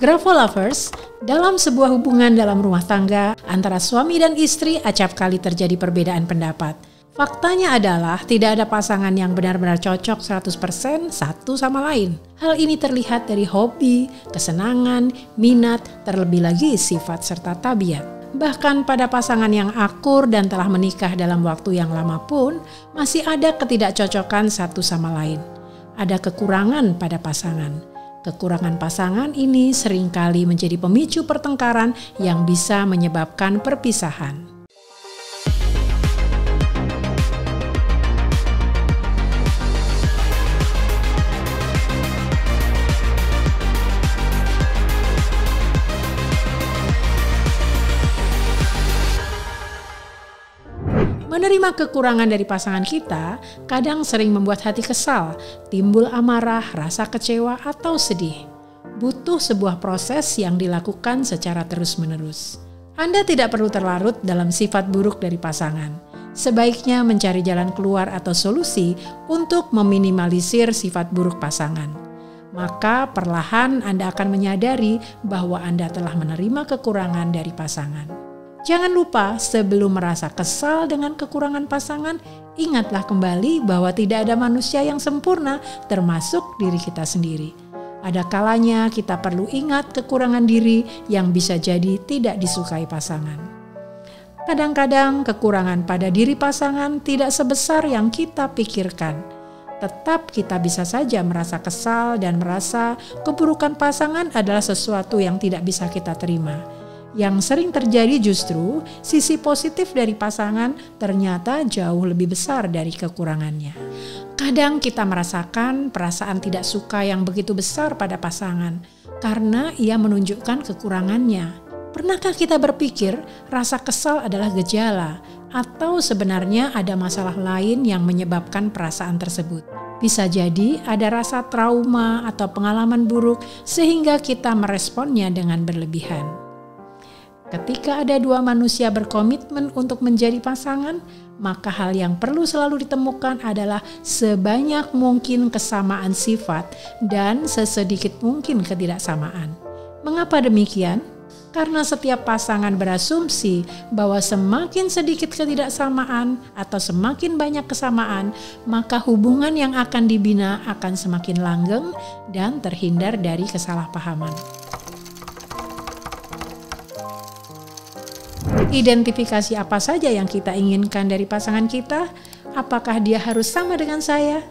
Gravolovers, dalam sebuah hubungan dalam rumah tangga antara suami dan istri acap kali terjadi perbedaan pendapat. Faktanya adalah tidak ada pasangan yang benar-benar cocok 100% satu sama lain. Hal ini terlihat dari hobi, kesenangan, minat, terlebih lagi sifat serta tabiat. Bahkan pada pasangan yang akur dan telah menikah dalam waktu yang lama pun, masih ada ketidakcocokan satu sama lain. Ada kekurangan pada pasangan. Kekurangan pasangan ini seringkali menjadi pemicu pertengkaran yang bisa menyebabkan perpisahan. Menerima kekurangan dari pasangan kita kadang sering membuat hati kesal, timbul amarah, rasa kecewa, atau sedih. Butuh sebuah proses yang dilakukan secara terus-menerus. Anda tidak perlu terlarut dalam sifat buruk dari pasangan. Sebaiknya mencari jalan keluar atau solusi untuk meminimalisir sifat buruk pasangan. Maka perlahan Anda akan menyadari bahwa Anda telah menerima kekurangan dari pasangan. Jangan lupa, sebelum merasa kesal dengan kekurangan pasangan, ingatlah kembali bahwa tidak ada manusia yang sempurna, termasuk diri kita sendiri. Ada kalanya kita perlu ingat kekurangan diri yang bisa jadi tidak disukai pasangan. Kadang-kadang kekurangan pada diri pasangan tidak sebesar yang kita pikirkan. Tetap kita bisa saja merasa kesal dan merasa keburukan pasangan adalah sesuatu yang tidak bisa kita terima. Yang sering terjadi justru sisi positif dari pasangan ternyata jauh lebih besar dari kekurangannya. Kadang kita merasakan perasaan tidak suka yang begitu besar pada pasangan karena ia menunjukkan kekurangannya. Pernahkah kita berpikir rasa kesal adalah gejala atau sebenarnya ada masalah lain yang menyebabkan perasaan tersebut? Bisa jadi ada rasa trauma atau pengalaman buruk sehingga kita meresponnya dengan berlebihan. Ketika ada dua manusia berkomitmen untuk menjadi pasangan, maka hal yang perlu selalu ditemukan adalah sebanyak mungkin kesamaan sifat dan sesedikit mungkin ketidaksamaan. Mengapa demikian? Karena setiap pasangan berasumsi bahwa semakin sedikit ketidaksamaan atau semakin banyak kesamaan, maka hubungan yang akan dibina akan semakin langgeng dan terhindar dari kesalahpahaman. Identifikasi apa saja yang kita inginkan dari pasangan kita? Apakah dia harus sama dengan saya?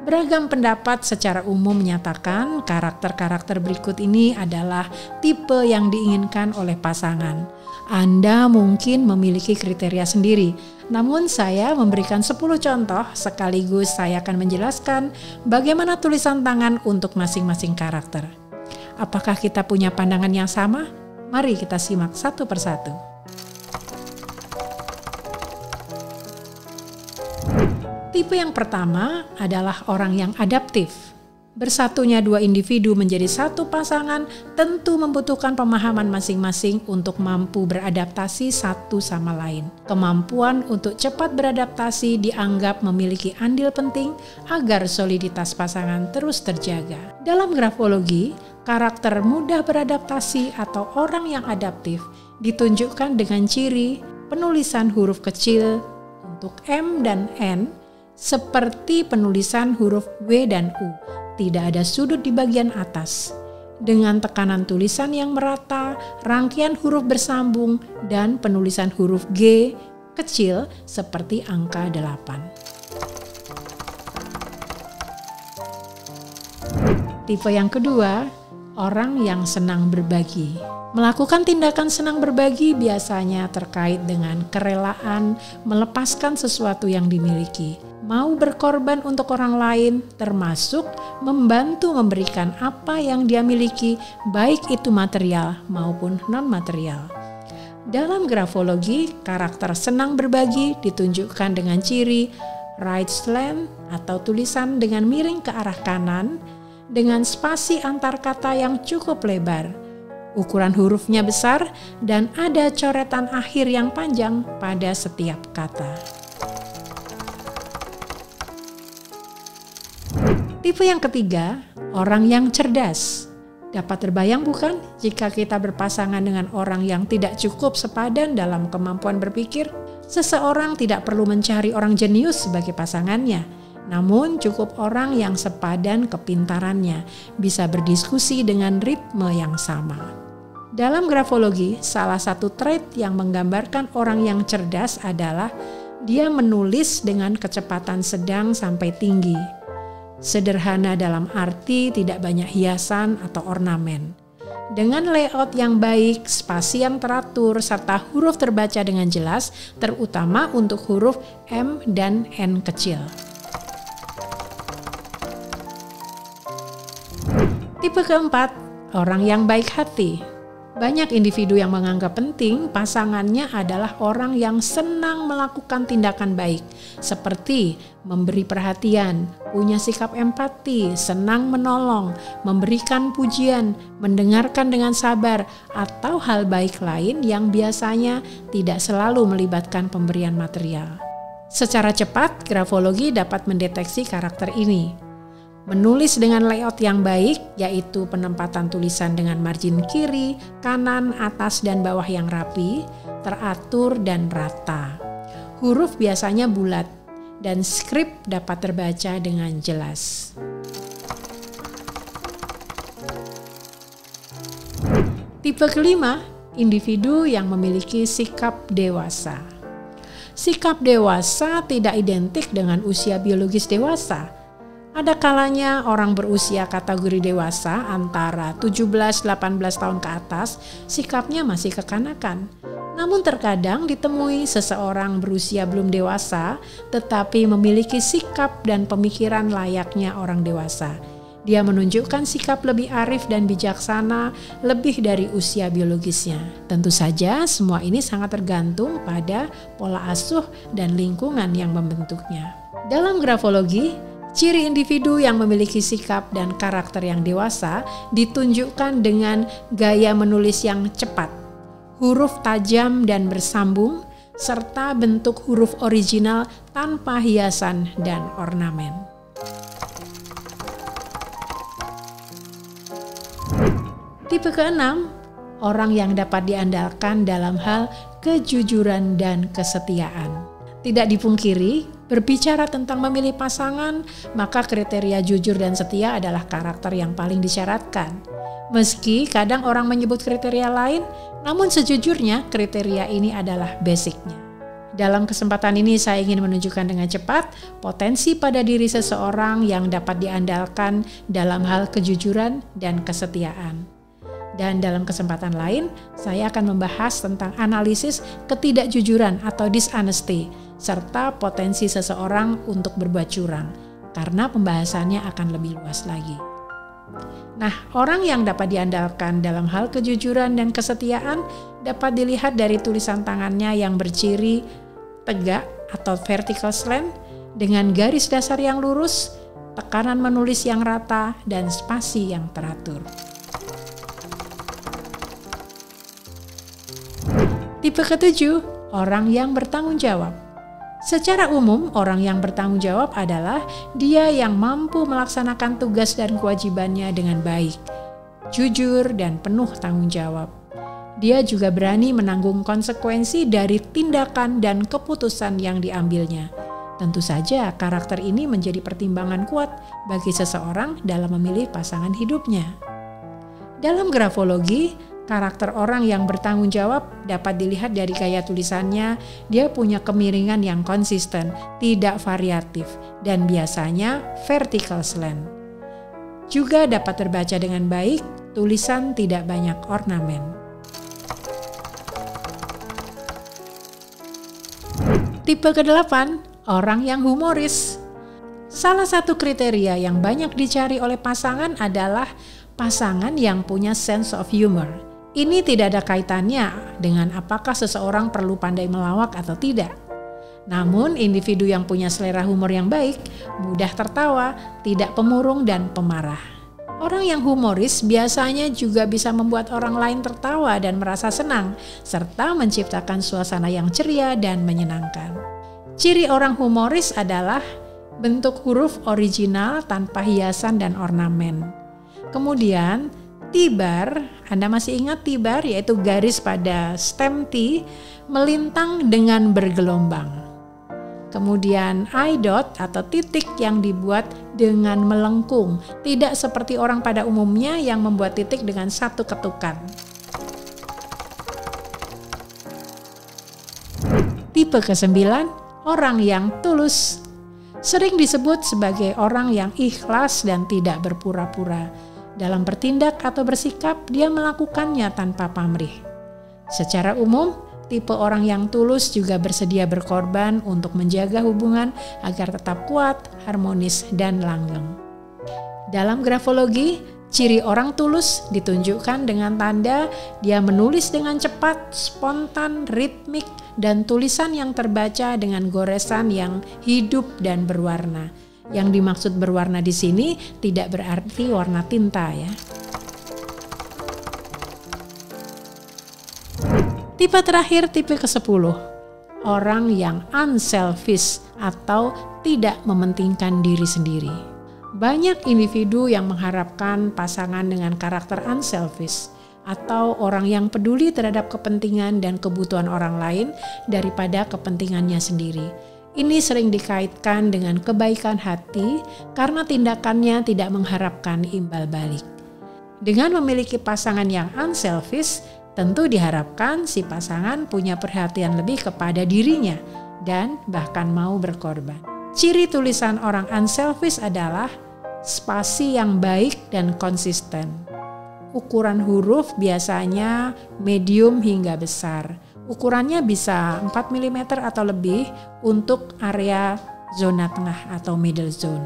Beragam pendapat secara umum menyatakan karakter-karakter berikut ini adalah tipe yang diinginkan oleh pasangan. Anda mungkin memiliki kriteria sendiri, namun saya memberikan 10 contoh sekaligus saya akan menjelaskan bagaimana tulisan tangan untuk masing-masing karakter. Apakah kita punya pandangan yang sama? Mari kita simak satu persatu. Tipe yang pertama adalah orang yang adaptif. Bersatunya dua individu menjadi satu pasangan tentu membutuhkan pemahaman masing-masing untuk mampu beradaptasi satu sama lain. Kemampuan untuk cepat beradaptasi dianggap memiliki andil penting agar soliditas pasangan terus terjaga. Dalam grafologi, karakter mudah beradaptasi atau orang yang adaptif ditunjukkan dengan ciri penulisan huruf kecil untuk M dan N seperti penulisan huruf W dan U, tidak ada sudut di bagian atas. Dengan tekanan tulisan yang merata, rangkaian huruf bersambung, dan penulisan huruf G kecil seperti angka 8. Tipe yang kedua, orang yang senang berbagi. Melakukan tindakan senang berbagi biasanya terkait dengan kerelaan melepaskan sesuatu yang dimiliki. Mau berkorban untuk orang lain, termasuk membantu memberikan apa yang dia miliki, baik itu material maupun non-material. Dalam grafologi, karakter senang berbagi ditunjukkan dengan ciri right slant atau tulisan dengan miring ke arah kanan, dengan spasi antar kata yang cukup lebar. Ukuran hurufnya besar dan ada coretan akhir yang panjang pada setiap kata. Tipe yang ketiga, orang yang cerdas. Dapat terbayang bukan jika kita berpasangan dengan orang yang tidak cukup sepadan dalam kemampuan berpikir? Seseorang tidak perlu mencari orang jenius sebagai pasangannya, namun cukup orang yang sepadan kepintarannya, bisa berdiskusi dengan ritme yang sama. Dalam grafologi, salah satu trait yang menggambarkan orang yang cerdas adalah dia menulis dengan kecepatan sedang sampai tinggi. Sederhana dalam arti tidak banyak hiasan atau ornamen. Dengan layout yang baik, spasi yang teratur, serta huruf terbaca dengan jelas, terutama untuk huruf M dan N kecil. Tipe keempat, orang yang baik hati. Banyak individu yang menganggap penting pasangannya adalah orang yang senang melakukan tindakan baik, seperti memberi perhatian, punya sikap empati, senang menolong, memberikan pujian, mendengarkan dengan sabar, atau hal baik lain yang biasanya tidak selalu melibatkan pemberian material. Secara cepat, grafologi dapat mendeteksi karakter ini. Menulis dengan layout yang baik, yaitu penempatan tulisan dengan margin kiri, kanan, atas, dan bawah yang rapi, teratur, dan rata. Huruf biasanya bulat, dan skrip dapat terbaca dengan jelas. Tipe kelima, individu yang memiliki sikap dewasa. Sikap dewasa tidak identik dengan usia biologis dewasa. Ada kalanya orang berusia kategori dewasa antara 17-18 tahun ke atas sikapnya masih kekanakan. Namun terkadang ditemui seseorang berusia belum dewasa tetapi memiliki sikap dan pemikiran layaknya orang dewasa. Dia menunjukkan sikap lebih arif dan bijaksana lebih dari usia biologisnya. Tentu saja semua ini sangat tergantung pada pola asuh dan lingkungan yang membentuknya. Dalam grafologi, ciri individu yang memiliki sikap dan karakter yang dewasa ditunjukkan dengan gaya menulis yang cepat, huruf tajam dan bersambung, serta bentuk huruf original tanpa hiasan dan ornamen. Tipe keenam, orang yang dapat diandalkan dalam hal kejujuran dan kesetiaan. Tidak dipungkiri, berbicara tentang memilih pasangan, maka kriteria jujur dan setia adalah karakter yang paling disyaratkan. Meski kadang orang menyebut kriteria lain, namun sejujurnya kriteria ini adalah basicnya. Dalam kesempatan ini saya ingin menunjukkan dengan cepat potensi pada diri seseorang yang dapat diandalkan dalam hal kejujuran dan kesetiaan. Dan dalam kesempatan lain, saya akan membahas tentang analisis ketidakjujuran atau dishonesty, serta potensi seseorang untuk berbuat curang, karena pembahasannya akan lebih luas lagi. Nah, orang yang dapat diandalkan dalam hal kejujuran dan kesetiaan dapat dilihat dari tulisan tangannya yang berciri tegak atau vertical slant dengan garis dasar yang lurus, tekanan menulis yang rata, dan spasi yang teratur. Tipe ketujuh, orang yang bertanggung jawab. Secara umum, orang yang bertanggung jawab adalah dia yang mampu melaksanakan tugas dan kewajibannya dengan baik, jujur, dan penuh tanggung jawab. Dia juga berani menanggung konsekuensi dari tindakan dan keputusan yang diambilnya. Tentu saja karakter ini menjadi pertimbangan kuat bagi seseorang dalam memilih pasangan hidupnya. Dalam grafologi, karakter orang yang bertanggung jawab dapat dilihat dari gaya tulisannya. Dia punya kemiringan yang konsisten, tidak variatif, dan biasanya vertical slant. Juga dapat terbaca dengan baik, tulisan tidak banyak ornamen. Tipe ke-8, orang yang humoris. Salah satu kriteria yang banyak dicari oleh pasangan adalah pasangan yang punya sense of humor. Ini tidak ada kaitannya dengan apakah seseorang perlu pandai melawak atau tidak. Namun individu yang punya selera humor yang baik, mudah tertawa, tidak pemurung dan pemarah. Orang yang humoris biasanya juga bisa membuat orang lain tertawa dan merasa senang, serta menciptakan suasana yang ceria dan menyenangkan. Ciri orang humoris adalah bentuk huruf original tanpa hiasan dan ornamen. Kemudian, T-bar, Anda masih ingat T-bar, yaitu garis pada stem T melintang dengan bergelombang. Kemudian I-dot atau titik yang dibuat dengan melengkung, tidak seperti orang pada umumnya yang membuat titik dengan satu ketukan. Tipe ke-9, orang yang tulus. Sering disebut sebagai orang yang ikhlas dan tidak berpura-pura. Dalam bertindak atau bersikap, dia melakukannya tanpa pamrih. Secara umum, tipe orang yang tulus juga bersedia berkorban untuk menjaga hubungan agar tetap kuat, harmonis, dan langgeng. Dalam grafologi, ciri orang tulus ditunjukkan dengan tanda dia menulis dengan cepat, spontan, ritmik, dan tulisan yang terbaca dengan goresan yang hidup dan berwarna. Yang dimaksud berwarna di sini tidak berarti warna tinta ya. Tipe terakhir, tipe ke-10. Orang yang unselfish atau tidak mementingkan diri sendiri. Banyak individu yang mengharapkan pasangan dengan karakter unselfish atau orang yang peduli terhadap kepentingan dan kebutuhan orang lain daripada kepentingannya sendiri. Ini sering dikaitkan dengan kebaikan hati karena tindakannya tidak mengharapkan imbal balik. Dengan memiliki pasangan yang unselfish, tentu diharapkan si pasangan punya perhatian lebih kepada dirinya dan bahkan mau berkorban. Ciri tulisan orang unselfish adalah spasi yang baik dan konsisten. Ukuran huruf biasanya medium hingga besar. Ukurannya bisa 4 mm atau lebih untuk area zona tengah atau middle zone.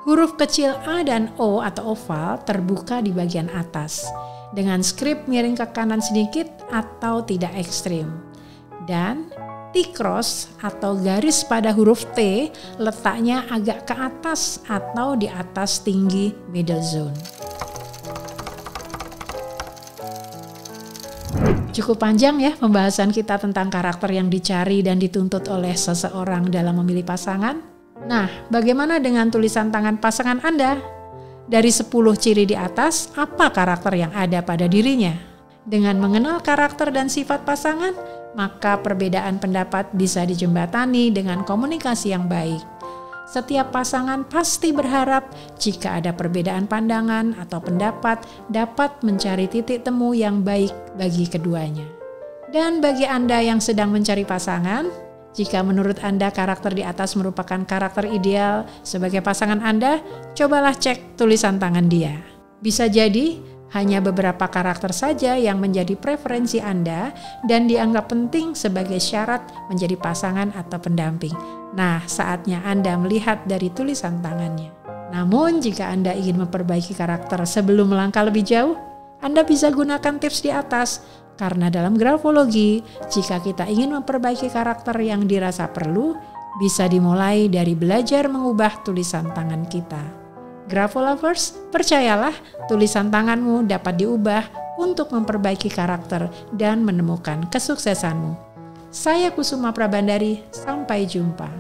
Huruf kecil A dan O atau oval terbuka di bagian atas dengan skrip miring ke kanan sedikit atau tidak ekstrim. Dan T-cross atau garis pada huruf T letaknya agak ke atas atau di atas tinggi middle zone. Cukup panjang ya pembahasan kita tentang karakter yang dicari dan dituntut oleh seseorang dalam memilih pasangan. Nah, bagaimana dengan tulisan tangan pasangan Anda? Dari 10 ciri di atas, apa karakter yang ada pada dirinya? Dengan mengenal karakter dan sifat pasangan, maka perbedaan pendapat bisa dijembatani dengan komunikasi yang baik. Setiap pasangan pasti berharap jika ada perbedaan pandangan atau pendapat dapat mencari titik temu yang baik bagi keduanya. Dan bagi Anda yang sedang mencari pasangan, jika menurut Anda karakter di atas merupakan karakter ideal sebagai pasangan Anda, cobalah cek tulisan tangan dia. Bisa jadi hanya beberapa karakter saja yang menjadi preferensi Anda dan dianggap penting sebagai syarat menjadi pasangan atau pendamping. Nah, saatnya Anda melihat dari tulisan tangannya. Namun, jika Anda ingin memperbaiki karakter sebelum melangkah lebih jauh, Anda bisa gunakan tips di atas. Karena dalam grafologi, jika kita ingin memperbaiki karakter yang dirasa perlu, bisa dimulai dari belajar mengubah tulisan tangan kita. Grafolovers, percayalah tulisan tanganmu dapat diubah untuk memperbaiki karakter dan menemukan kesuksesanmu. Saya Kusuma Prabandari, sampai jumpa.